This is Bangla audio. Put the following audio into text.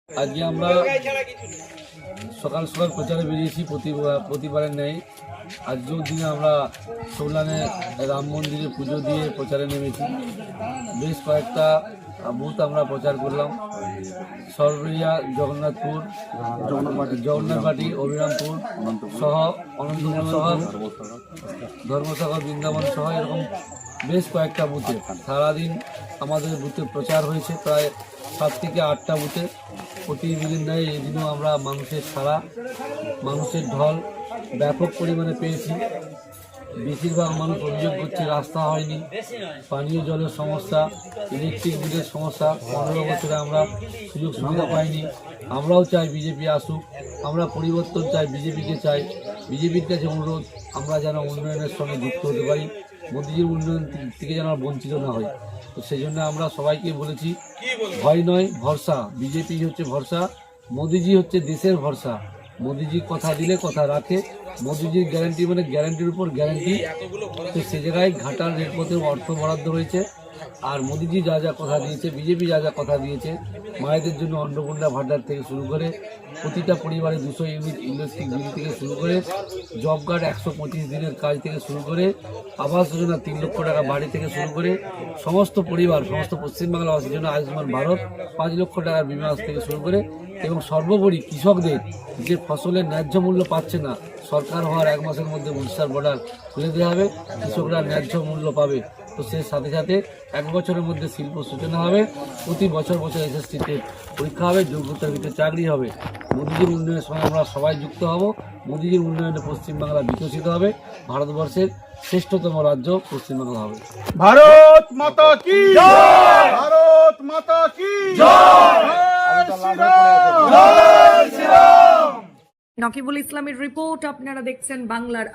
আজকে আমরা সকাল সকাল প্রচারে বেরিয়েছি প্রতিবারের নেই। আজকেও দিনে আমরা সৌলানে রাম মন্দিরে পুজো দিয়ে প্রচারে নেমেছি। বেশ কয়েকটা বুথ আমরা প্রচার করলাম। সরবরিয়া, জগন্নাথপুর, জগন্নাথবাটি, অভিরামপুর সহ অনন্তপুর সহ ধর্মসাগর, বৃন্দাবন সহ এরকম বেশ কয়েকটা বুথে সারাদিন আমাদের বুথে প্রচার হয়েছে। প্রায় 7 থেকে 8টা বুথে প্রতিদিন নেয়। এই দিনও আমরা মানুষের ঢল ব্যাপক পরিমাণে পেয়েছি। বেশিরভাগ মানুষ অভিযোগ করছে রাস্তা হয়নি, পানীয় জলের সমস্যা, ইলেকট্রিক বিলের সমস্যা। 15 বছরে আমরা সুযোগ সুবিধা পাইনি। আমরাও চাই বিজেপি আসুক, আমরা পরিবর্তন চাই, বিজেপিকে চাই। বিজেপির কাছে অনুরোধ আমরা যেন উন্নয়নের সঙ্গে যুক্ত হতে পারি, মোদিজির উন্নয়ন থেকে যেন বঞ্চিত না হয়। তো সেই জন্য আমরা সবাইকে বলেছি, ভয় নয় ভরসা। বিজেপি হচ্ছে ভরসা, মোদিজি হচ্ছে দেশের ভরসা। মোদিজি কথা দিলে কথা রাখে। মোদিজির গ্যারান্টি মানে গ্যারান্টির উপর গ্যারান্টি। তো সে জায়গায় ঘাটাল রেলপথের অর্থ বরাদ্দ হয়েছে। আর মোদিজি যা যা কথা দিয়েছে, বিজেপি যা যা কথা দিয়েছে, মায়েদের জন্য অন্নপূর্ণা ভাণ্ডার থেকে শুরু করে প্রতিটা পরিবারে 200 ইউনিট ইলেকট্রিক বিল থেকে শুরু করে জব কার্ড 125 দিনের কাজ থেকে শুরু করে আবাস যোজনা 3 লক্ষ টাকা বাড়ি থেকে শুরু করে সমস্ত পরিবার, সমস্ত পশ্চিমবাংলাবাসীর জন্য আয়ুষ্মান ভারত 5 লক্ষ টাকার বিমা থেকে শুরু করে, এবং সর্বোপরি কৃষকদের যে ফসলের ন্যায্য মূল্য পাচ্ছে না, সরকার হওয়ার 1 মাসের মধ্যে উড়িষ্যার বর্ডার খুলে দেওয়া হবে, কৃষকরা ন্যায্য মূল্য পাবে। তো সেই সাথে সাথে 1 বছরের মধ্যে শিল্প সূচনা হবে, প্রতি বছর এসএসসিতে পরীক্ষা হবে, যোগ্যতার ভিত্তিতে চাকরি হবে। মোদিজির উন্নয়নের সঙ্গে আমরা সবাই যুক্ত হব। মোদিজির উন্নয়নে পশ্চিমবাংলা বিকশিত হবে, ভারতবর্ষের শ্রেষ্ঠতম রাজ্য পশ্চিমবাংলা হবে। ভারত মাতা কি জয়, ভারত মাতা কি জয়, জয় শ্রীরাম। নকিবুল ইসলামের রিপোর্ট, আপনারা দেখছেন বাংলার